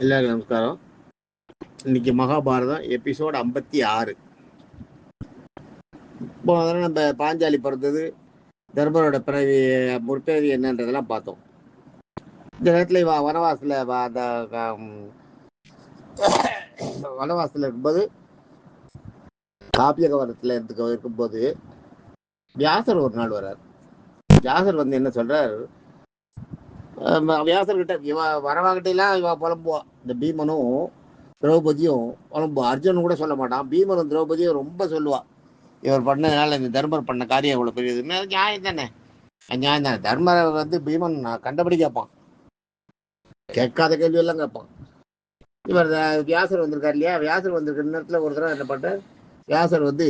எல்லாருக்கும் நமஸ்காரம். இன்னைக்கு மகாபாரதம் எபிசோட் 56. இப்போ அதெல்லாம் நம்ம பாஞ்சாலி பிறந்தது, தர்மரோட பிறவி முற்பிறவி என்னன்றதெல்லாம் பார்த்தோம். இந்த நேரத்தில் வனவாசத்தில் அந்த வனவாசத்தில் இருக்கும்போது காப்பியகவனத்தில் இருக்கும்போது வியாசர் ஒரு நாள் வர்றார். வியாசர் வந்து என்ன சொல்றார், வியாசர்கிட்ட வரவாகிட்டெல்லாம் புலம்புவான். இந்த பீமனும் திரௌபதியும் புலம்புவான். அர்ஜுனன் கூட சொல்ல மாட்டான், பீமனும் திரௌபதியும் ரொம்ப சொல்லுவான். இவர் பண்ணதுனால இந்த தர்மர் பண்ண காரியம் இவ்வளோ பெரியதுன்னு. நியாயம் தானே, நியாயம் தானே. தர்மரை வந்து பீமன் கண்டபடி கேட்பான், கேட்காத கேள்வி எல்லாம் கேட்பான். இவர் வியாசர் வந்திருக்காரு இல்லையா, வியாசர் வந்திருக்க நேரத்தில் ஒரு தடவை என்ன பண்ண, வியாசர் வந்து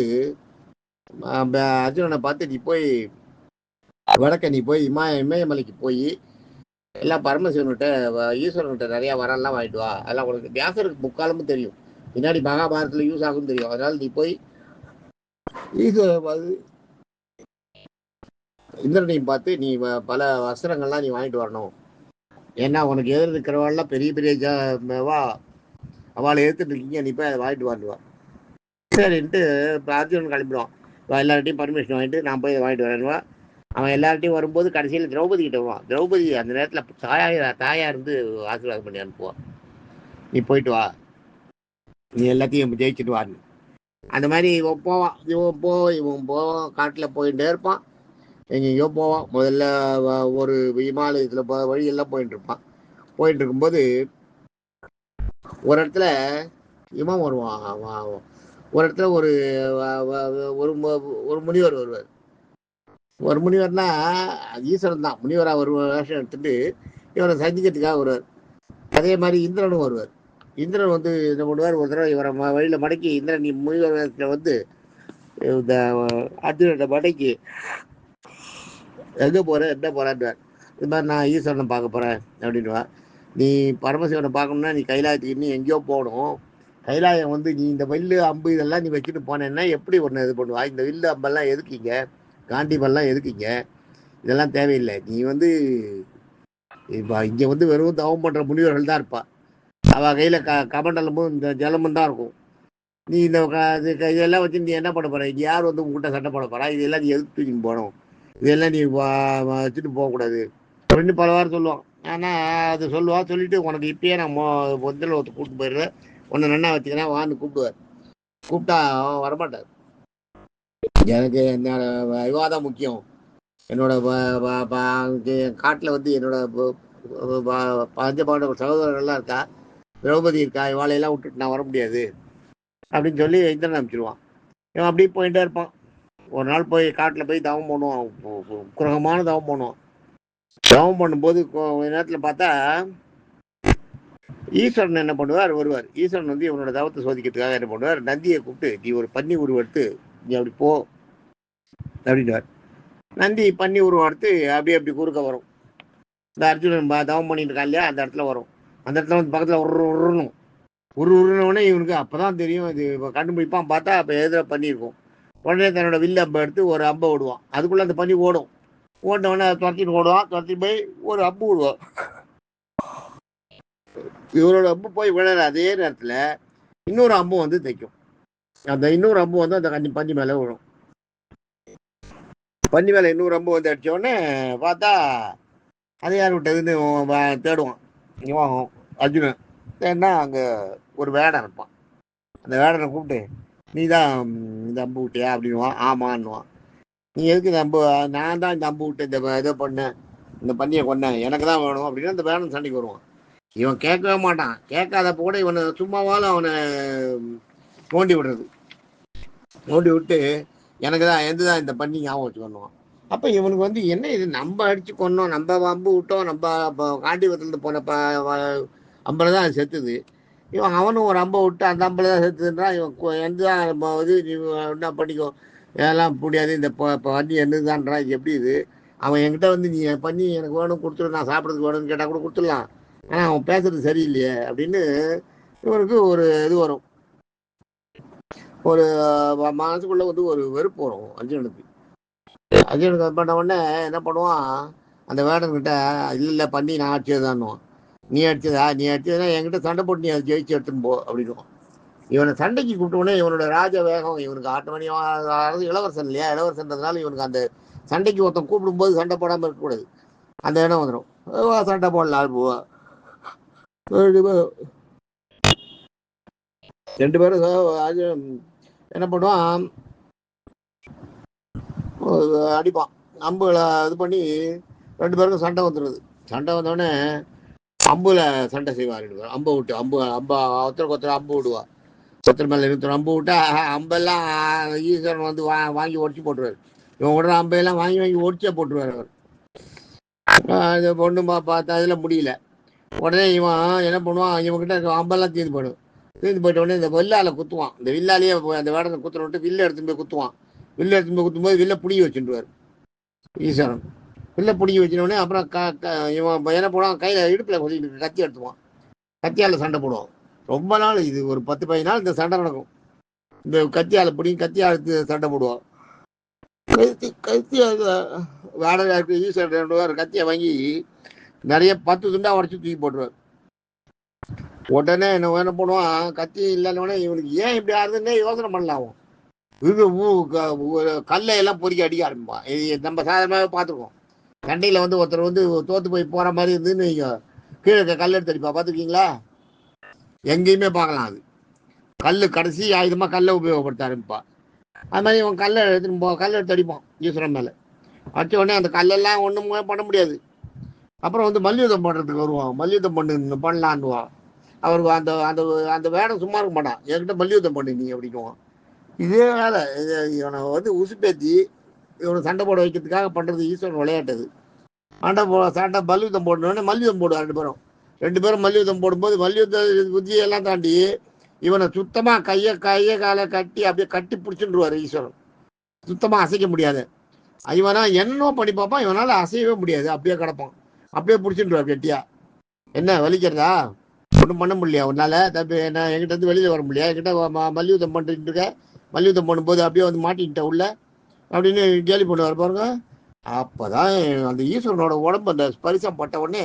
அர்ஜுனனை பார்த்து, நீ போய் வடக்க நீ போய் இமயமலைக்கு போய் எல்லாம் பரமசிவன்கிட்ட ஈஸ்வரன்கிட்ட நிறையா வரலாம் வாங்கிட்டு வா. அதெல்லாம் உனக்கு வியாசருக்கு முக்காலமும் தெரியும், பின்னாடி மகாபாரதத்தில் யூஸ் ஆகும் தெரியும். அதனால நீ போய் ஈஸ்வரன் இந்திரனையும் பார்த்து நீ பல வஸ்திரங்கள்லாம் நீ வாங்கிட்டு வரணும். ஏன்னா உனக்கு எதிர் இருக்கிறவாள்லாம் பெரிய பெரிய அவளை எடுத்துட்டு இருக்கீங்க, நீ போய் அதை வாங்கிட்டு வந்துவா. சரின்ட்டு இப்போ அர்ஜுனன் கிளம்பிடுவான். எல்லார்ட்டையும் பர்மிஷன் வாங்கிட்டு நான் போய் இதை வாங்கிட்டு வரேன்வா. அவன் எல்லார்ட்டையும் வரும்போது கடைசியில் திரௌபதி கிட்ட வருவான். திரௌபதி அந்த நேரத்தில் தாயா இருந்து ஆசீர்வாதம் பண்ணி அனுப்புவான். நீ போயிட்டு வா, நீ எல்லாத்தையும் ஜெயிச்சுட்டு வான்னு. அந்த மாதிரி இவன் போவான். இவன் போவான், காட்டில் போயிட்டே இருப்பான், எங்கெங்கயோ போவான். முதல்ல ஒரு இமாலயத்தில் வழியெல்லாம் போயிட்டு இருப்பான். போயிட்டு இருக்கும்போது ஒரு இடத்துல இவன் வருவான். ஒரு இடத்துல ஒரு முனிவர் வருவார். ஒரு முனிவர்னா ஈஸ்வரன் தான் முனிவரா ஒரு வேஷம் எடுத்துட்டு இவரை சந்திக்கிறதுக்காக வருவார். அதே மாதிரி இந்திரனும் வருவார். இந்திரன் வந்து என்ன பண்ணுவார், ஒரு தடவை இவரை வழியில மடக்கி, இந்திரன் நீ முனிவர் வேஷத்துல வந்து இந்த அர்ஜுனோட மடக்கி எங்கே போற என்ன போறான்னுவார். இது மாதிரி நான் ஈஸ்வரனை பார்க்க போறேன் அப்படின்வா. நீ பரமசிவனை பார்க்கணும்னா நீ கைலாயத்துக்கு இன்னும் எங்கேயோ போகணும். கைலாயம் வந்து நீ இந்த வில்லு அம்பு இதெல்லாம் நீ வச்சுட்டு போனேன்னா எப்படி ஒன்று இது பண்ணுவா. இந்த வில்லு அம்பெல்லாம் எதுக்குங்க, காண்டிபெல்லாம் எதுக்குங்க, இதெல்லாம் தேவையில்லை. நீ வந்து இப்போ இங்கே வந்து வெறும் தவம் பண்ணுற முனிவர்கள் தான் இருப்பா. அவள் கையில் கமண்டலமும் இந்த ஜலமும் தான் இருக்கும். நீ இந்த இதெல்லாம் வச்சு நீ என்ன பண்ண போற, இங்கே யார் வந்து உங்ககிட்ட சண்டை போட போறா, இதெல்லாம் நீ எதுக்கு தூக்கின்னு போகணும், இதெல்லாம் நீ வச்சுட்டு போகக்கூடாது அப்படின்னு பல வாரம் சொல்லுவான். ஆனால் அது சொல்லிட்டு உனக்கு இப்பயே நான் முதல்ல ஒருத்தர் கூப்பிட்டு போயிடுறேன், உன்னை நன்னா வச்சுக்கிறேன் வான்னு கூப்பிடுவார். கூப்பிட்டா அவன் வரமாட்டார். எனக்கு என்னோட விவாதம் முக்கியம், என்னோட காட்டில் வந்து என்னோட பஞ்சபாண்டவ சகோதரர்கள்லாம் இருக்கா, திரௌபதி இருக்கா, இவாளையெல்லாம் விட்டுட்டு நான் வர முடியாது அப்படின்னு சொல்லி இந்திரன் அனுப்பிச்சிடுவான். இவன் அப்படியே போயிட்டே இருப்பான். ஒரு நாள் போய் காட்டில் போய் தவம் பண்ணுவான், குரகமான தவம் பண்ணுவான். தவம் பண்ணும்போது நேரத்தில் பார்த்தா ஈஸ்வரன் என்ன பண்ணுவார், வருவார். ஈஸ்வரன் வந்து இவனோட தவத்தை சோதிக்கிறதுக்காக என்ன பண்ணுவார், நந்தியை கூப்பிட்டு நீ ஒரு பன்னி உருவெடுத்து நீ அப்படி போ அப்படின்வார். நந்தி பன்னி உருவம் எடுத்து அப்படி குறுக்க வரும். இந்த அர்ஜுனன் தவம் பண்ணிட்டு இருக்கான் இல்லையா, அந்த இடத்துல வரும். அந்த இடத்துல வந்து பக்கத்தில் உருணுனே இவனுக்கு அப்பதான் தெரியும், இது கண்டுபிடிப்பான். பார்த்தா அப்போ எதிர பண்ணியிருக்கும். உடனே தன்னோட வில்லு அம்பை எடுத்து ஒரு அம்பை விடுவான். அதுக்குள்ள அந்த பண்ணி ஓடும். ஓடினவொடனே அதை துரத்திட்டு ஓடுவான். துரத்திட்டு போய் ஒரு அம்பு விடுவான். இவரோட அம்பு போய் விழற அதே நேரத்தில் இன்னொரு அம்பு வந்து தைக்கும். அந்த இன்னொரு அம்பு வந்து அந்த பஞ்சு மேலே விழும். பஞ்சு மேலே இன்னொரு அம்பு வந்து அடித்த உடனே பார்த்தா அதை யார் விட்டதுன்னு தேடுவான் இவன் அர்ஜுனன். ஏன்னா அங்கே ஒரு வேடன் இருப்பான். அந்த வேடனை கூப்பிட்டு நீ தான் இந்த அம்பு விட்டியா அப்படின்வான். ஆமான்னுவான். நீ எதுக்கு இந்த அம்பு, நான் தான் இந்த அம்பு விட்டு இந்த இதை பண்ணேன், இந்த பண்ணியை கொன்னேன், எனக்கு தான் வேணும் அப்படின்னு அந்த வேடன் சண்டைக்கு வருவான். இவன் கேட்கவே மாட்டான். கேட்காதப்ப கூட இவனை சும்மாவாலும் அவனை நோண்டி விடுறது. நோண்டி விட்டு எனக்கு தான் எதுதான் இந்த பண்ணி ஞாபகம் வச்சுக்கணுவான். அப்போ இவனுக்கு வந்து என்ன இது, நம்ம அடிச்சு கொன்னோம், நம்ம அம்பு விட்டோம், நம்ம காண்டிபத்திலிருந்து போன அம்பளை தான் அது செத்துது. இவன் அவனும் ஒரு அம்பை விட்டு அந்த அம்பளை தான் செத்துதுன்றான். இவன் எந்த இது நீ என்ன பண்ணிக்கோ, இதெல்லாம் முடியாது, இந்த பண்ணி என்னதான்றான், இது எப்படி இது. அவன் என்கிட்ட வந்து நீ பண்ணி எனக்கு வேணும் கொடுத்துரு, நான் சாப்பிட்றதுக்கு வேணும்னு கேட்டால் கூட கொடுத்துடலாம், ஆனால் அவன் பேசுறது சரியில்லையே அப்படின்னு இவனுக்கு ஒரு இது வரும். ஒரு மனசுக்குள்ள வந்து ஒரு வெறுப்பு வரும் அர்ஜுனனுக்கு. அர்ஜுனனுக்கு பண்ண உடனே என்ன பண்ணுவான், அந்த வேடன்கிட்ட இல்லை பண்ணி நான் ஆட்சியதான்னுவான். நீ அடிச்சதுன்னா என்கிட்ட சண்டை போட்டு நீ அதை ஜெயிச்சு எடுத்துன்னு போ அப்படின்னு. இவனை சண்டைக்கு கூப்பிட்டோடனே இவனோட ராஜ வேகம் இவனுக்கு ஆட்டோமேட்டிக்காக இளவரசன் இல்லையா, இளவரசன்றதுனால இவனுக்கு அந்த சண்டைக்கு ஒருத்தன் கூப்பிடும்போது சண்டை போடாமல் இருக்கக்கூடாது, அந்த இடம் வந்துடும். சண்டை போடலாம் போவா. ரெண்டு பேரும் என்ன பண்ணுவான், அடிப்பான் அம்புகளை இது பண்ணி. ரெண்டு பேருக்கும் சண்டை வந்துடுது. சண்டை வந்தோடனே அம்புல சண்டை செய்வார். அம்பை விட்டு அம்பா ஒருத்தருக்கு ஒருத்தர் அம்பு விடுவா. ஒருத்தர் மேலே இருபத்தொரு அம்பு விட்டா அம்பெல்லாம் ஈஸ்வரன் வந்து வாங்கி ஒடிச்சு போட்டுருவார். இவன் விடுற அம்பையெல்லாம் வாங்கி ஒடிச்சே போட்டுருவார் அவர். அது பொண்ணு பார்த்தா அதில் முடியல. உடனே இவன் என்ன பண்ணுவான், இவன்கிட்ட இருக்க அம்பெல்லாம் தீர்ந்து போயிடும். தீர்ந்து போயிட்ட உடனே இந்த வில்லால குத்துவான். இந்த வில்லாலேயே அந்த வேடத்தை குத்துற விட்டு வில்ல எடுத்துன்னு போய் குத்துவான். வில்ல எடுத்துன்னு போய் குத்தும்போது வில்ல பிடிங்கி வச்சுருவார் ஈஸ்வரன். வில்ல பிடிங்கி வச்சினோடனே அப்புறம் இவன் என்ன போடுவான், கையில் இடுப்பில் கொஞ்சம் கத்தி எடுத்துவான். கத்தியால் சண்டை போடுவான். ரொம்ப நாள், இது ஒரு 10-15 நாள் இந்த சண்டை நடக்கும். இந்த கத்தியால் பிடிங்கி கத்தியால் சண்டை போடுவான். கத்தி வேடை ஈஸ்வரன் கத்தியை வாங்கி நிறைய 10 துண்டா உடச்சி தூக்கி போட்டுருவார். உடனே என்ன பண்ணுவான், கத்தி இல்லைன்னொடனே இவனுக்கு ஏன் இப்படி ஆகுதுன்னே யோசனை பண்ணலாம். இது கல்லை எல்லாம் பொறுக்கி அடிக்க ஆரம்பிப்பான். இது நம்ம சாதாரணமாகவே பார்த்துருக்கோம். சண்டையில் வந்து ஒருத்தர் வந்து தோற்று போய் போகிற மாதிரி இருந்துன்னு கீழே கல் எடுத்து அடிப்பா. பார்த்துருக்கீங்களா? எங்கேயுமே பார்க்கலாம். அது கல் கடைசி ஆயுதமாக கல்லை உபயோகப்படுத்த ஆரம்பிப்பான். அது மாதிரி இவன் கல்லை எடுத்து அடிப்பான் ஈஸ்வரன் மேலே. அடித்த உடனே அந்த கல்லெல்லாம் ஒன்றும் பண்ண முடியாது. அப்புறம் வந்து மல்யுத்தம் பண்ணுறதுக்கு வருவான். மல்யுத்தம் பண்ணலான்னுவான். அவருக்கு அந்த அந்த அந்த வேடம் சும்மா இருக்க மாட்டான். என்கிட்ட மல்யுத்தம் பண்ணு நீ அப்படின்னுவான். இதே வேலை இவனை வந்து உசுப்பேத்தி இவனை சண்டை போட வைக்கிறதுக்காக பண்ணுறது ஈஸ்வரன் விளையாட்டுது. சண்டை மல்யுத்தம் போடணுன்னே மல்யுத்தம் போடுவான். ரெண்டு பேரும் மல்யுத்தம் போடும்போது மல்யுத்த புத்தியெல்லாம் தாண்டி இவனை சுத்தமாக கையை காலை கட்டி அப்படியே கட்டி பிடிச்சிட்டுருவார் ஈஸ்வரன். சுத்தமாக அசைக்க முடியாது. இவனா என்னோ பண்ணி பார்ப்பான், இவனால் அசையவே முடியாது. அப்படியே கிடப்பான். அப்படியே பிடிச்சிட்டுருவார் கெட்டியா. என்ன வலிக்கிறதா? ஒன்றும் பண்ண முடியலையா உன்னால? தம்பி என்ன என்கிட்ட வந்து வெளியில் வர முடியாது? என்கிட்ட மல்யுத்தம் பண்ணிட்டு இருக்க, மல்யுத்தம் பண்ணும்போது அப்படியே வந்து மாட்டிக்கிட்ட உள்ள அப்படின்னு கேள்வி பண்ணுவார் பாருங்க. அப்போதான் அந்த ஈஸ்வரனோட உடம்பு அந்த ஸ்பரிசம் பட்ட உடனே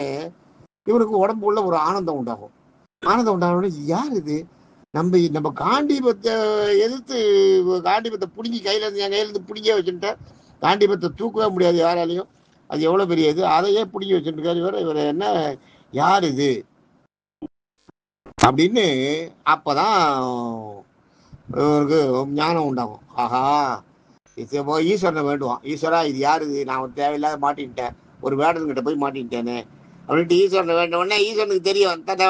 இவனுக்கு உடம்பு உள்ள ஒரு ஆனந்தம் உண்டாகும். ஆனந்தம் உண்டான யார் இது? நம்ம காண்டிபத்தை எதிர்த்து காண்டிபத்தை பிடுங்கி என் கையிலேருந்து பிடிங்க வச்சுட்டேன். காண்டிபத்தை தூக்கவே முடியாது யாராலையும். அது எவ்வளோ பெரிய இது, அதையே பிடிங்கி வச்சுருக்காரு இவர் என்ன யார் இது அப்படின்னு. அப்போதான் இவருக்கு ஞானம் உண்டாகும். ஆஹா, ஈஸ்வரனை வேண்டுவான். ஈஸ்வரா இது யார் இது? நான் தேவையில்லாத மாட்டிக்கிட்டேன், ஒரு வேடன்கிட்ட போய் மாட்டிக்கிட்டேனே அப்படின்ட்டு ஈஸ்வரனை வேண்ட உடனே ஈஸ்வரனுக்கு தெரியும் தன்னை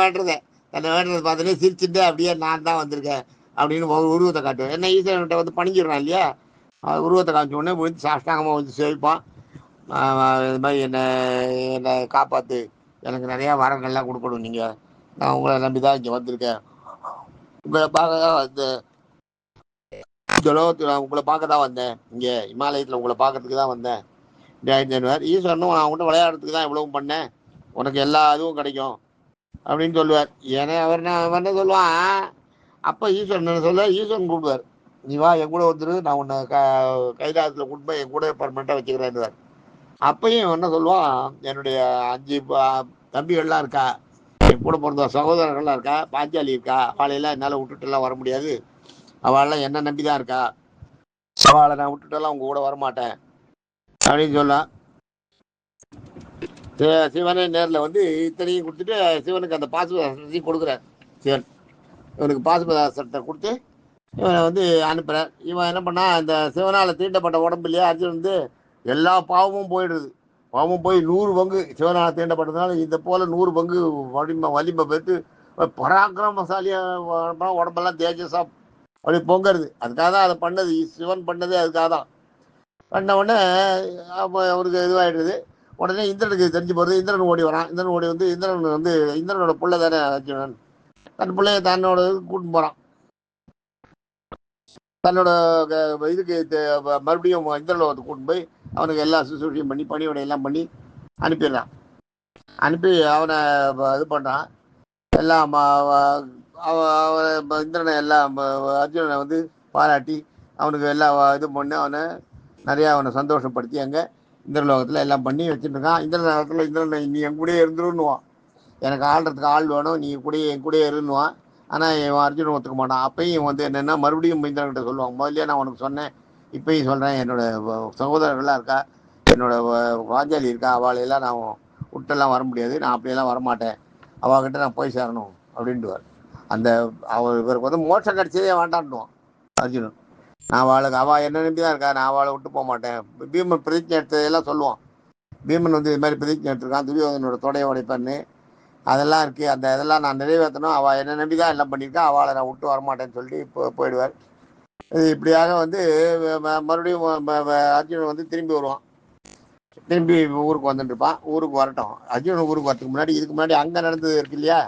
வேண்டதை பார்த்துட்டு சிரிச்சுட்டு அப்படியே நான் தான் வந்திருக்கேன் அப்படின்னு உருவத்தை காட்டுவேன். என்ன ஈஸ்வரன்கிட்ட வந்து பணிஞ்சிடறான் இல்லையா, உருவத்தை காமிச்ச உடனே விழுந்து சாஷ்டாங்கமாக வந்து சேவிப்பான். இது மாதிரி என்னை காப்பாற்று, எனக்கு நிறையா வரங்கள்லாம் கொடுக்கணும், நீங்கள் நான் உங்களை நம்பி தான் இங்கே வந்திருக்கேன், உங்களை பார்க்க தான் வந்தேன், ஜலோகத்தில் உங்களை பார்க்க தான் வந்தேன், இங்கே இமாலயத்தில் உங்களை பார்க்கறதுக்கு தான் வந்தேன் ஜெயந்தேன்வார். ஈஸ்வரனும் நான் உங்கள்கிட்ட விளையாடுறதுக்கு தான் இவ்வளவும் பண்ணேன், உனக்கு எல்லா இதுவும் கிடைக்கும் அப்படின்னு சொல்லுவார். ஏன்னா அவர் என்ன சொல்லுவான், அப்போ ஈஸ்வரன் ஈஸ்வரன் கூப்பிடுவார், நீ வா என் கூட வந்துரு, நான் உன்னை கைலாசத்தில் கூட்டு போய் என் கூட பர்மனெண்ட்டாக வச்சுக்கிறேன்னுவார். அப்பையும் என்ன சொல்லுவான், என்னுடைய 5 தம்பிகள்லாம் இருக்கா, என் கூட பிறந்த சகோதரர்கள்லாம் இருக்கா, பாஞ்சாலி இருக்கா, அவளையெல்லாம் என்னால் விட்டுட்டுலாம் வர முடியாது, அவளெல்லாம் என்ன நம்பி தான் இருக்கா, அவளை நான் விட்டுட்டெல்லாம் உங்க கூட வரமாட்டேன் அப்படின்னு சொல்லலாம். சிவனே நேரில் வந்து இத்தனையும் கொடுத்துட்டு சிவனுக்கு அந்த பாசுபதாசத்தையும் கொடுக்குறார். சிவன் இவனுக்கு பாசுபதாசத்தை கொடுத்து இவனை வந்து அனுப்புகிறார். இவன் என்ன பண்ணா, இந்த சிவனால் தீண்டப்பட்ட உடம்பு இல்லையா அர்ஜுன் வந்து எல்லா பாவமும் போயிடுது. பாவமும் போய் 100 பங்கு சிவனால் தீண்டப்பட்டதுனால இந்த போல் 100 பங்கு வலிமை பெற்று பராக்கிரமசாலியாக உடம்பெல்லாம் தேஜஸா அப்படி பொங்கிறது. அதுக்காக தான் அதை பண்ணது, சிவன் பண்ணதே அதுக்காக தான். பண்ண உடனே அப்போ அவருக்கு இதுவாகிடுது. உடனே இந்திரனுக்கு தெரிஞ்சு போகிறது. இந்திரன் ஓடி வரான். இந்திரன் ஓடி வந்து இந்திரனோட பிள்ளை தானே அர்ஜுனன், தன் பிள்ளைய தன்னோட கூட்டின்னு போகிறான். தன்னோட இதுக்கு மறுபடியும் இந்திரலோகத்தை கூட்டின்னு போய் அவனுக்கு எல்லா சுசூஷியும் பண்ணி பணிவிடையெல்லாம் பண்ணி அனுப்பிடுறான். அனுப்பி அவனை இது பண்ணுறான். எல்லாம் இந்திரனை எல்லாம் அர்ஜுனனை வந்து பாராட்டி அவனுக்கு எல்லாம் இது பண்ணி அவனை நிறையா அவனை சந்தோஷப்படுத்தி அங்கே இந்திரலோகத்தில் எல்லாம் பண்ணி வச்சுட்டு இருக்கான். இந்திரலோகத்தில் இந்திரனை நீ என் கூடயே இருந்துருன்னுவான். எனக்கு ஆள்றதுக்கு ஆள் வேணும், நீ கூடயே என் கூடயே இருன்னுவான். ஆனால் இவன் அர்ஜுனன் ஒத்துக்க மாட்டான். அப்பயும் இவன் வந்து என்னென்னா மறுபடியும் இந்திரன்கிட்ட சொல்லுவான், முதல்ல நான் உனக்கு சொன்னேன், இப்பயும் சொல்கிறேன், என்னோட சகோதரர்கள்லாம் இருக்கா, என்னோட பாஞ்சாலி இருக்கா, அவளையெல்லாம் நான் விட்டெல்லாம் வர முடியாது, நான் அப்படியெல்லாம் வரமாட்டேன், அவகிட்ட நான் போய் சேரணும் அப்படின்ட்டுவார். அந்த இவருக்கு வந்து மோட்சம் கிடைச்சதே வேண்டான்னுவான் அர்ஜுனன். நான் அவளுக்கு என்ன நம்பி தான் இருக்கா, நான் அவளை விட்டு போக மாட்டேன். பீமன் பிரதிஜை எடுத்ததெல்லாம் சொல்லுவான். பீமன் வந்து இது மாதிரி பிரதிஜை எடுத்திருக்கான், துரியோதனோட தொடையை உடைப்பான்னு, அதெல்லாம் இருக்குது. அந்த இதெல்லாம் நான் நிறைவேற்றணும், அவள் என்ன நம்பி தான் எல்லாம் பண்ணியிருக்கா, அவளை நான் விட்டு வரமாட்டேன்னு சொல்லி போயிடுவார். இது இப்படியாக வந்து மறுபடியும் அர்ஜுனன் வந்து திரும்பி வருவான். திரும்பி ஊருக்கு வந்துட்டு இருப்பான். ஊருக்கு வரட்டும், அர்ஜுனன் ஊருக்கு வரதுக்கு முன்னாடி இதுக்கு முன்னாடி அங்கே நடந்தது இருக்கு இல்லையா,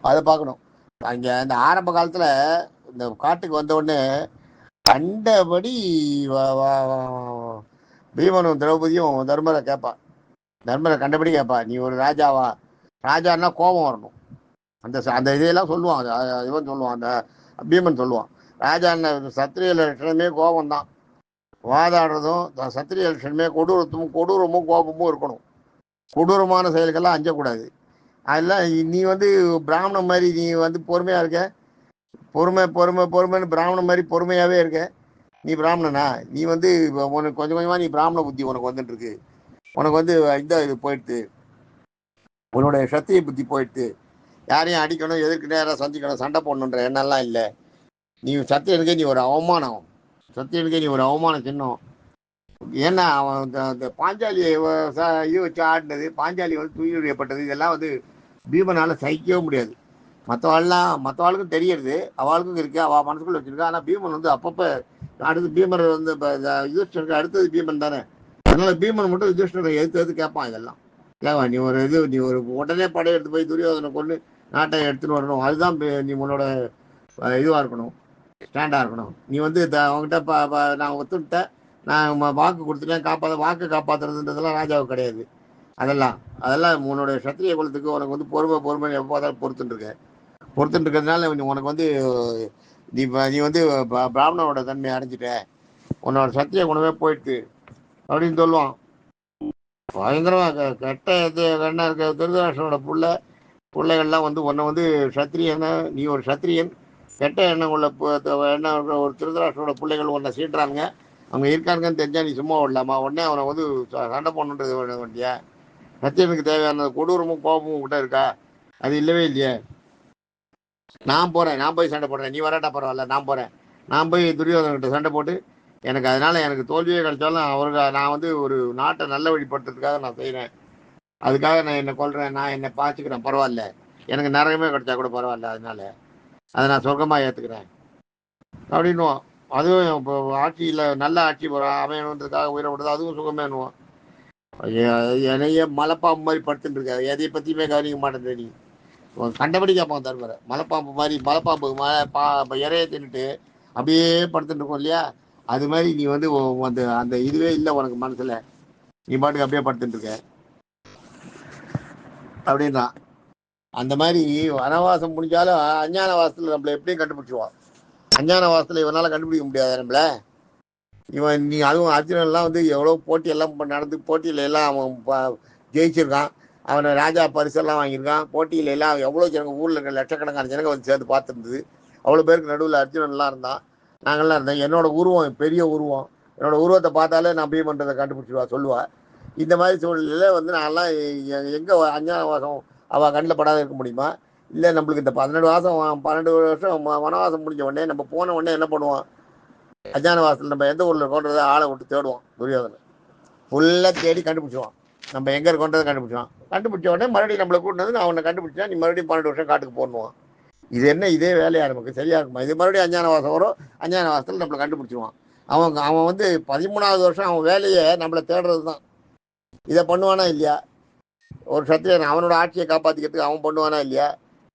அதை பார்க்கணும். அங்கே இந்த ஆரம்ப காலத்தில் இந்த காட்டுக்கு வந்த உடனே கண்டபடி பீமனும் திரௌபதியும் தர்மரை கேட்பான். தர்மரை கண்டபடி கேட்பா, நீ ஒரு ராஜாவா? ராஜான்னா கோபம் வரணும். அந்த அந்த இதையெல்லாம் சொல்லுவான். இவன் சொல்லுவான், அந்த பீமன் சொல்லுவான், ராஜான்னா சத்திரிய லட்சணமே கோபம் தான். வாதாடுறதும் சத்திரிய லட்சணமே கொடூரமும் கோபமும் இருக்கணும். கொடூரமான செயல்கள்லாம் அஞ்சக்கூடாது. அதெல்லாம் நீ வந்து பிராமணன் மாதிரி நீ வந்து பொறுமையாக இருக்க, பொறுமைன்னு பிராமணன் மாதிரி பொறுமையாகவே இருக்க. நீ பிராமணனா? நீ வந்து உனக்கு கொஞ்சம் கொஞ்சமாக நீ பிராமண புத்தி உனக்கு வந்துட்டு இருக்கு. உனக்கு வந்து இது போயிடுது, உன்னுடைய சத்திய புத்தி போயிடுது. யாரையும் அடிக்கணும், எதிர்க்கு நேரம் சந்திக்கணும், சண்டை போடணுன்ற எண்ணம்லாம் இல்லை. நீ சத்தியனுக்கே நீ ஒரு அவமானம், சத்தியனுக்கே நீ ஒரு அவமான சின்னம். ஏன்னா அவன் அந்த பாஞ்சாலியை இது வச்சு ஆடினது, பாஞ்சாலி வந்து துயிரியப்பட்டது, இதெல்லாம் வந்து பீமனால் சகிக்கவே முடியாது. மற்றவாளுக்கும் தெரியறது, அவளுக்கும் இருக்கு, அவள் மனசுக்குள்ள வச்சிருக்கா. ஆனால் பீமன் வந்து அப்பப்போ அடுத்து பீமர் வந்து யுதிஷ்டருக்கு அடுத்தது பீமன் தானே, அதனால பீமன் மட்டும் யுதிஷ்டரை எதிர்த்து கேட்பான். இதெல்லாம் ஏவா நீ ஒரு உடனே படையெடுத்து போய் துரியோதனை கொண்டு நாட்டை எடுத்துன்னு வரணும், அதுதான் நீ உன்னோட இதுவாக இருக்கணும், ஸ்டாண்டாக இருக்கணும். நீ வந்து அவங்ககிட்ட நான் ஒத்துக்கிட்டேன், நான் வாக்கு கொடுத்துட்டேன், வாக்கு காப்பாற்றுறதுன்றதெல்லாம் ராஜாவுக்கு கிடையாது. அதெல்லாம் உன்னோட சத்திரிய குலத்துக்கு உனக்கு வந்து பொறுமை எப்போதான் பொறுத்துட்டு இருக்கிறதுனால உனக்கு வந்து நீ வந்து பிராமணனோட தன்மையை அடைஞ்சிட்ட, உன்னோட சத்திய குணமே போயிடுது அப்படின்னு சொல்லுவான். பயங்கரமா கெட்ட என்ன இருக்க திருதராஷ்டிரனோட பிள்ளைகள்லாம் வந்து உன்னை வந்து சத்திரியன், நீ ஒரு சத்திரியன், கெட்ட எண்ணம் உள்ள எண்ணம் ஒரு திருதராஷ்டிரனோட பிள்ளைகள் உன்னை சீட்டுறாங்க, அவங்க இருக்காங்கன்னு தெரிஞ்சா நீ சும்மா விடலாமா? உடனே அவனை வந்து சண்டை பண்ணுன்றது வேண்டியா? சத்தியனுக்கு தேவையான கொடூரமும் கோபமும் கிட்ட இருக்கா? அது இல்லவே இல்லையே. நான் போய் சண்டை போடுறேன், நீ வராட்டா பரவாயில்ல, நான் போய் துரியோதனகிட்ட சண்டை போட்டு எனக்கு தோல்வியே கிடைச்சாலும் நான் வந்து ஒரு நாட்டை நல்ல வழிபடுத்துறதுக்காக நான் செய்கிறேன், அதுக்காக நான் என்னை கொல்றேன், நான் என்னை பாய்ச்சிக்கிறேன், பரவாயில்ல, எனக்கு நரகமே கிடைச்சா கூட பரவாயில்ல, அதை நான் சொர்க்கமாக ஏற்றுக்கிறேன் அப்படின்னுவோம். அதுவும் இப்போ ஆட்சியில் நல்ல ஆட்சி அமையணுன்றதுக்காக உயிரை விடுறது, அதுவும் சுகமேனுவோம். என்னைய மலைப்பாம்பு மாதிரி படுத்துட்டு இருக்காது, எதை பற்றியுமே கவனிக்க மாட்டேன். நீ கண்டபடி கேட்பான் தருமரை, மலைப்பாம்பு இறைய தின்னுட்டு அப்படியே படுத்துட்டு இருக்கோம் இல்லையா, அது மாதிரி நீ வந்து அந்த இதுவே இல்லை உனக்கு மனசுல, நீ பாட்டுக்கு அப்படியே படுத்துட்டு இருக்க அப்படின்னா. அந்த மாதிரி வனவாசம் முடிஞ்சாலும் அஞ்ஞான வாசத்துல நம்மள எப்படியும் கண்டுபிடிச்சிருவான். அஞ்ஞான வாசத்துல இவனால கண்டுபிடிக்க முடியாது நம்மள. நீ அதுவும் அர்ஜுனன்லாம் வந்து எவ்வளோ போட்டியெல்லாம் நடந்து, போட்டியில எல்லாம் அவன் ஜெயிச்சிருக்கான், அவனை ராஜா பரிசெல்லாம் வாங்கியிருக்கான். போட்டியில எல்லாம் எவ்வளோ ஜனங்க, ஊரில் இருக்க லட்சக்கணக்கான ஜனங்க வந்து சேர்ந்து பார்த்துருந்தது. அவ்வளோ பேருக்கு நடுவில் அர்ஜுனன்லாம் இருந்தான், நாங்கள்லாம் இருந்தேன். என்னோட உருவம் பெரிய உருவம், என்னோட உருவத்தை பார்த்தாலே நான் பீமன்றதை கண்டுபிடிச்சிடுவா சொல்லுவா. இந்த மாதிரி சூழ்நிலையில் வந்து நாங்கள்லாம் எங்கே அஞ்ஞான வாசம் அவள் கண்ணில் படாத இருக்க முடியுமா? இல்லை, நம்மளுக்கு இந்த 12 வருஷம் வனவாசம் முடிஞ்ச உடனே நம்ம போன உடனே என்ன பண்ணுவோம், அஞ்ஞான வாசல் நம்ம எந்த ஊரில் இருக்கோன்றதை ஆளை விட்டு தேடுவோம். துரியோதனை ஃபுல்லாக தேடி கண்டுபிடிச்சிடுவான், நம்ம எங்கே இருக்கோன்றதை கண்டுபிடிச்ச உடனே மறுபடியும் நம்மளை கூட்டு வந்து அவனை கண்டுபிடிச்சா நீ மறுபடியும் 12 வருஷம் காட்டுக்கு போடணுவான். இது என்ன, இதே வேலையா நமக்கு சரியா இருக்குமா? இது மறுபடியும் அஞ்ஞான வாசம் வரும், அஞ்ஞான வாசத்தில் நம்மளை கண்டுபிடிச்சிடுவான். அவன் வந்து 13வது வருஷம் அவன் வேலையை நம்மளை தேடுறது தான். இதை பண்ணுவானா இல்லையா? ஒரு சத்திரியன் அவனோட ஆட்சியை காப்பாற்றிக்கிறதுக்கு அவன் பண்ணுவானா இல்லையா?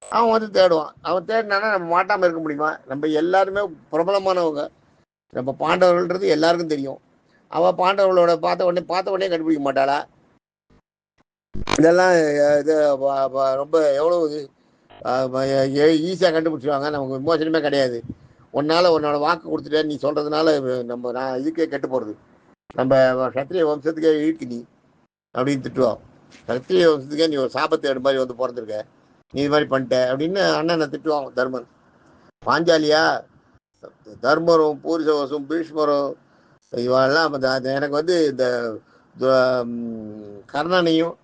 அவன் வந்து தேடுவான். அவன் தேடினானா நம்ம மாட்டாமல் இருக்க முடியுமா? நம்ம எல்லாருமே பிரபலமானவங்க, நம்ம பாண்டவர்கள்ன்றது எல்லாருக்கும் தெரியும். அவள் பாண்டவர்களோட பார்த்த உடனே கண்டுபிடிக்க மாட்டாளா? இதெல்லாம் இது ரொம்ப எவ்வளோ ஈஸியாக கண்டுபிடிச்சிடுவாங்க. நமக்கு விமோசனமே கிடையாது. உன்னோட வாக்கு கொடுத்துட்டே நீ சொல்கிறதுனால நான் இதுக்கே கெட்டு போகிறது, நம்ம சத்திரிய வம்சத்துக்கே இழுக்கு நீ அப்படின்னு திட்டுவான். சத்திரிய வம்சத்துக்கே நீ ஒரு சாபத்தை எடு மாதிரி வந்து பிறந்திருக்க, நீ இது மாதிரி பண்ணிட்ட அப்படின்னு அண்ணனை திட்டுவாங்க தர்மன். பாஞ்சாலியா, தர்மரும் பூரிசவசும் பீஷ்மரும் இவெல்லாம் எனக்கு வந்து இந்த கர்ணனையும்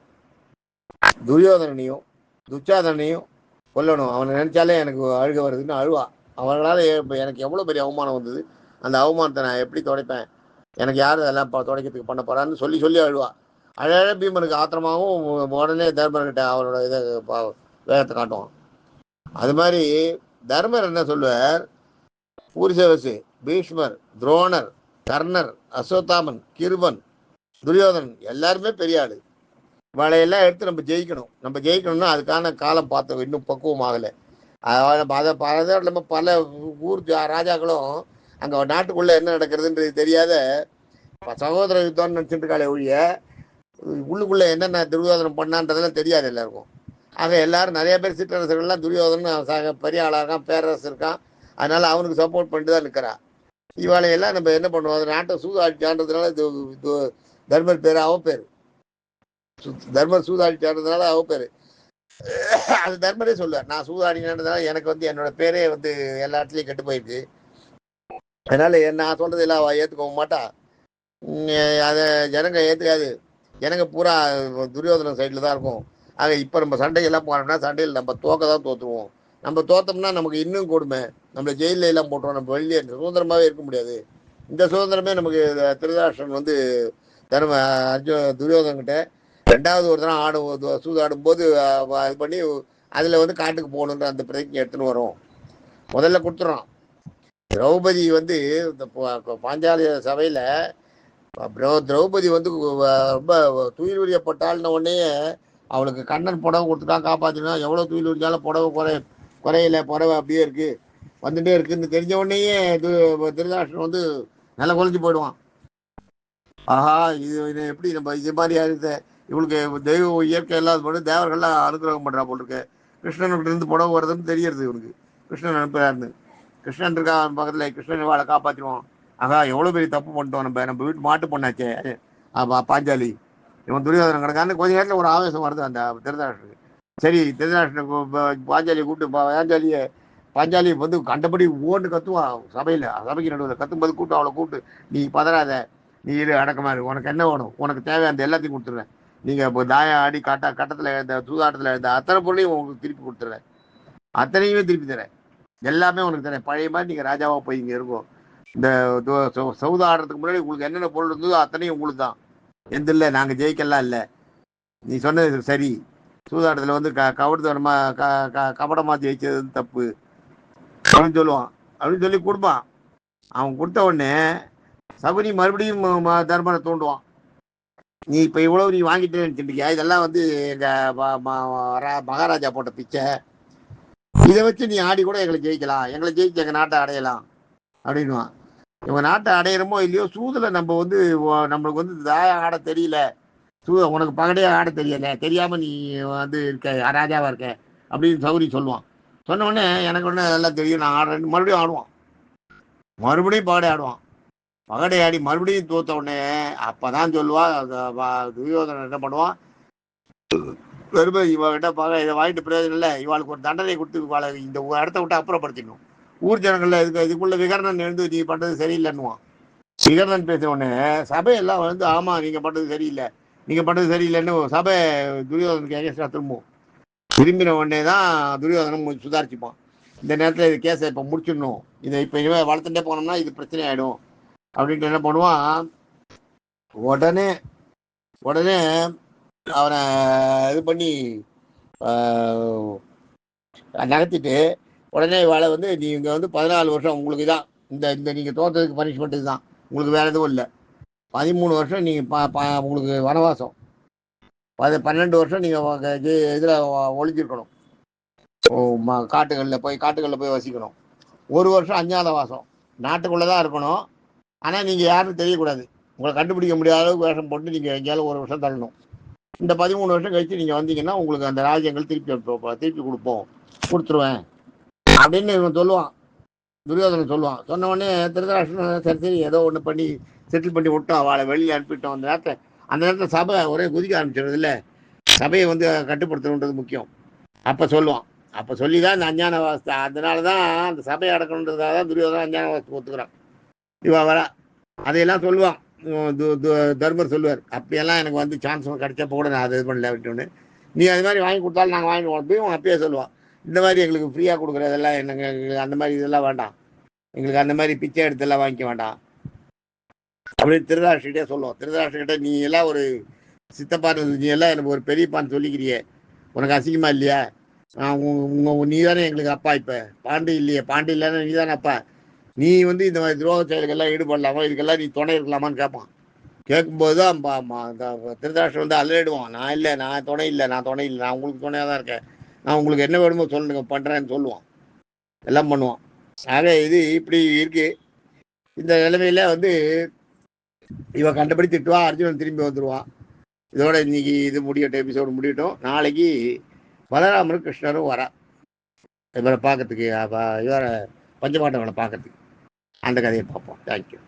துரியோதனனையும் துச்சாதனையும் கொல்லணும், அவனை நினைச்சாலே எனக்கு அழுக வருதுன்னு அழுவா. அவங்களால எனக்கு எவ்வளோ பெரிய அவமானம் வந்தது, அந்த அவமானத்தை நான் எப்படி துடைப்பேன், எனக்கு யார் அதெல்லாம் துடைக்கிறதுக்கு பண்ண போறான்னு சொல்லி சொல்லி அழுவா. அழகாக பீமனுக்கு ஆத்திரமாகவும் உடனே தர்மர்கிட்ட அவரோட இதை வேகத்தை காட்டுவான். அது மாதிரி தர்மர் என்ன சொல்லுவார், பூரிசவசு, பீஷ்மர், துரோணர், கர்ணர், அஸ்வத்தாமன், கிருபன், துரியோதனன் எல்லாருமே பெரிய ஆளு. இவளையெல்லாம் எடுத்து நம்ம ஜெயிக்கணும். நம்ம ஜெயிக்கணும்னா அதுக்கான காலம் பார்த்தோம், இன்னும் பக்குவம் ஆகலை. அதை நம்ம பல ஊர் ராஜாக்களும் அங்கே நாட்டுக்குள்ளே என்ன நடக்கிறதுன்றது தெரியாத சகோதர யுத்தம்னு நினச்சிட்டு இருக்காளே ஒழிய உள்ளுக்குள்ளே என்னென்ன துரியோதனம் பண்ணான்றதெல்லாம் தெரியாது எல்லாருக்கும். ஆக எல்லாரும் நிறைய பேர் சிற்றரசர்கள்லாம் துரியோதனன் பெரிய ஆளாக இருக்கான், பேரரசு இருக்கான், அதனால அவனுக்கு சப்போர்ட் பண்ணிட்டு தான் நிற்கிறான். இவாளையெல்லாம் நம்ம என்ன பண்ணுவோம், அது நாட்டை சூதாடிச்சான்றதுனால தர்மர் பேர் அவன் பேர், தர்மர் சூதாடிச்சான்றதுனால அவன் பேர். அது தர்மரே சொல்லுவார், நான் சூதாடினதுனால எனக்கு வந்து என்னோட பேரே வந்து எல்லா இடத்துலையும் கெட்டு போயிடுச்சு, அதனால நான் சொல்றது எல்லாம் ஏற்றுக்க மாட்டா, அதை ஜனங்க ஏற்றுக்காது, ஜனங்க பூரா துரியோதன சைடில் தான் இருக்கும். ஆக இப்போ நம்ம சண்டையெல்லாம் போனோம்னா சண்டையில் நம்ம தோக்க தான் தோற்றுருவோம். நம்ம தோத்தோம்னா நமக்கு இன்னும் கொடுமை, நம்மளை ஜெயிலில் எல்லாம் போட்டுருவோம், நம்ம வெளியே சுதந்திரமாகவே இருக்க முடியாது. இந்த சுதந்திரமே நமக்கு திருதராஷ்டிரன் வந்து துரியோதன்கிட்ட ரெண்டாவது ஒரு தரம் சூதாடும் போது இது பண்ணி அதில் வந்து காட்டுக்கு போகணுன்ற அந்த பிரதிஜை எடுத்துன்னு வரும். முதல்ல கொடுத்துட்றான். திரௌபதி வந்து இந்த பாஞ்சாலி சபையில் திரௌபதி வந்து ரொம்ப துயில் உரியப்பட்டாள்ன உடனே அவளுக்கு கண்ணன் புடவை கொடுத்துட்டான் காப்பாற்றினா. எவ்வளோ துயில் உரிஞ்சாலும் புடவை குறையில புடவை அப்படியே இருக்கு வந்துட்டே இருக்குன்னு தெரிஞ்ச உடனேயே திருதராஷ்டிரன் வந்து நல்லா குறைஞ்சி போயிடுவான். ஆஹா, இது எப்படி நம்ம இது மாதிரி ஆயிடுது, இவளுக்கு தெய்வ இயற்கை இல்லாத போது தேவர்கள்லாம் அனுகிரகம் பண்ணுறா போல் இருக்கு, கிருஷ்ணனுக்கு இருந்து புடவை வருதுன்னு தெரியறது இவனுக்கு, கிருஷ்ணன் அனுப்புறாருன்னு. கிருஷ்ணன் இருக்கா பக்கத்தில், கிருஷ்ணன் வாழை காப்பாற்றிடுவான். ஆகா, எவ்வளோ பெரிய தப்பு பண்ணிட்டோம், நம்ம வீட்டு மாட்டு பொண்ணாச்சே பாஞ்சாலி, இவன் துரியோதனன் கிடக்கான்னு கொஞ்ச நேரத்தில் ஒரு ஆவேசம் வருது அந்த திருதராஷ்டிரனுக்கு. சரி, திருதராஷ்டிரனுக்கு பாஞ்சாலியை கூப்பிட்டு பாஞ்சாலியை வந்து கண்டபடி ஓட்டு கத்துவான் சபைக்கு நடுவில் கத்தும்போது கூப்பிட்டு அவளை கூப்பிட்டு, நீ பதறாத, நீ இரு அடக்கமா இரு, உனக்கு என்ன வேணும், உனக்கு தேவையான எல்லாத்தையும் கொடுத்துருவேன், நீங்கள் இப்போ தாயம் ஆடி கட்டத்தில் இந்த சூதாட்டத்தில் இருந்த அத்தனை பொருளையும் உங்களுக்கு திருப்பி கொடுத்துருவேன், அத்தனையுமே திருப்பி தரேன், எல்லாமே உனக்கு தரேன், பழைய மாதிரி நீங்கள் ராஜாவாக போய் இங்கே இருக்கும். இந்த சவுதா ஆடுறதுக்கு முன்னாடி உங்களுக்கு என்னென்ன பொருள் இருந்ததோ அத்தனையும் உங்களுக்கு தான், எந்த இல்லை, நாங்கள் ஜெயிக்கலாம் இல்லை, நீ சொன்னது சரி, சூதாட்டத்தில் வந்து கபடமாக ஜெயிச்சது தப்பு அப்படின்னு சொல்லுவான். அப்படின்னு சொல்லி கொடுப்பான். அவன் கொடுத்த உடனே சகுனி மறுபடியும் தர்மரை தூண்டுவான். நீ இப்போ இவ்வளவு நீ வாங்கிட்டேன்னு நினச்சிட்டியா, இதெல்லாம் வந்து எங்கள் மகாராஜா போட்ட பிச்சை, இதை வச்சு நீ ஆடி கூட எங்களை ஜெயிக்கலாம், எங்களை ஜெயிச்சு எங்கள் நாட்டை அடையலாம் அப்படின்வான். இவங்க நாட்டை அடையிறமோ இல்லையோ, சூதில் நம்ம வந்து நம்மளுக்கு வந்து தாயம் ஆட தெரியல, உனக்கு பகடையே ஆட தெரியல, தெரியாமல் நீ வந்து இருக்க ராஜாவாக இருக்க அப்படின்னு சௌரி சொல்லுவான். சொன்ன உடனே எனக்கு ஒன்று எல்லாம் தெரியும், நான் ஆடுறேன், மறுபடியும் ஆடுவான், மறுபடியும் பகடை ஆடுவான். பகடை ஆடி மறுபடியும் தோத்த உடனே அப்பதான் சொல்லுவா துரியோதனன் என்ன பண்ணுவான், வெறும் இவகிட்ட இதை வாங்கிட்டு பிரயோஜனம் இல்லை, இவாளுக்கு ஒரு தண்டனை கொடுத்து இவாளை இந்த இடத்த விட்டு அப்புறப்படுத்திடணும், ஊர் ஜனங்கள்ல இதுக்குள்ள விகரணன் எழுந்து நீ பண்றது சரியில்லைன்னுவான். விகரணன் பேசின உடனே சபையெல்லாம் வந்து ஆமா நீங்க பண்றது சரியில்லைன்னு சபை துரியோதனுக்கு எகஸ்ட்ரா திரும்பின உடனே தான் துரியோதனம் சுதாரிச்சுப்பான். இந்த நேரத்தில் இது கேஸை இப்போ முடிச்சிடணும், இதை இப்போ இனிமேல் வளர்த்துட்டே போனோம்னா இது பிரச்சனை ஆகிடும் அப்படின்ட்டு என்ன பண்ணுவான், உடனே அவனை இது பண்ணி நகர்த்திட்டு உடனே இவாளை வந்து நீங்கள் வந்து 14 வருஷம் உங்களுக்கு தான் இந்த நீங்கள் தோற்றதுக்கு பனிஷ்மெண்ட் இதுதான், உங்களுக்கு வேறு எதுவும் இல்லை, 13 வருஷம் நீங்கள் உங்களுக்கு வனவாசம், 12 வருஷம் நீங்கள் இதில் ஒழிஞ்சிருக்கணும், காட்டுகளில் போய் வசிக்கணும், 1 வருஷம் அஞ்ஞாத வாசம், நாட்டுக்குள்ளே தான் இருக்கணும், ஆனால் நீங்கள் யாரும் தெரியக்கூடாது, உங்களை கண்டுபிடிக்க முடியாத அளவுக்கு வேஷம் போட்டு நீங்கள் எங்கேயாலும் 1 வருஷம் தள்ளணும், இந்த 13 வருஷம் கழித்து நீங்கள் வந்தீங்கன்னா உங்களுக்கு அந்த ராஜ்யங்கள் திருப்பி கொடுத்துருவேன் அப்படின்னு இவன் சொல்லுவான், துரியோதனன் சொல்லுவான். சொன்ன உடனே திருதராஷ்டிரன் சரி ஏதோ ஒன்று பண்ணி செட்டில் பண்ணி விட்டோம், அவளை வெளியே அனுப்பிட்டோம். அந்த நேரத்தில் சபை ஒரே குதிக்க ஆரம்பிச்சிடுறது இல்லை, சபையை வந்து கட்டுப்படுத்தணுன்றது முக்கியம். அப்போ சொல்லுவான். அப்போ சொல்லி தான் இந்த அஞ்ஞான அவஸ்தை. அதனால தான் அந்த சபையை அடக்கணுன்றதுக்காக தான் துரியோதனன் அஞ்ஞான அவஸ்தை ஒத்துக்கிறான். இவன் வர அதையெல்லாம் சொல்லுவான். தர்மர் சொல்லுவார், அப்படியெல்லாம் எனக்கு வந்து சான்ஸ் கிடைச்சப்போ கூட நான் அதை இது பண்ணல விட்டோன்னு. நீ அது மாதிரி வாங்கி கொடுத்தாலும் நாங்கள் வாங்கி கொடுப்போம். அப்பயே சொல்லுவான், இந்த மாதிரி எங்களுக்கு ஃப்ரீயாக கொடுக்குறதெல்லாம் என்னங்க, எங்களுக்கு அந்த மாதிரி இதெல்லாம் வேண்டாம், எங்களுக்கு அந்த மாதிரி பிச்சை எடுத்தெல்லாம் வாங்கிக்க வேண்டாம் அப்படின்னு திருதராஷ்டிரிட்டே சொல்லுவோம். திருதராஷ்டிரிட்ட நீ எல்லாம் ஒரு சித்தப்பான்னு, நீ எல்லாம் எனக்கு ஒரு பெரியப்பான்னு சொல்லிக்கிறியே, உனக்கு அசிங்கமா இல்லையா? நீ தானே எங்களுக்கு அப்பா. இப்போ பாண்டி இல்லையே, பாண்டி இல்லைன்னா நீ தானே அப்பா. நீ வந்து இந்த மாதிரி துரோக செயலுக்கெல்லாம் ஈடுபடலாமா, இதுக்கெல்லாம் நீ துணை இருக்கலாமான்னு கேட்பான். கேட்கும்போது தான் திருதராஷ்டிரன் வந்து அலறிடுவான். நான் இல்லை, நான் துணை இல்லை, நான் துணை இல்லை, நான் உங்களுக்கு துணையாக தான் இருக்கேன், நான் உங்களுக்கு என்ன வேணுமோ சொல்லுங்க பண்ணுறேன்னு சொல்லுவான். எல்லாம் பண்ணுவான். ஆக இது இப்படி இருக்கு. இந்த நிலைமையில வந்து இவன் கண்டபடி திட்டுவா, அர்ஜுனன் திரும்பி வந்துடுவான். இதோட இன்னைக்கு இது முடியட்டும், எபிசோடு முடியட்டும். நாளைக்கு பலராமரும் கிருஷ்ணரும் வரா இவரை பார்க்கறதுக்கு, இவரை பஞ்சபாண்டவனை பார்க்கறதுக்கு. அந்த கதையை பார்ப்போம். தேங்க்யூ.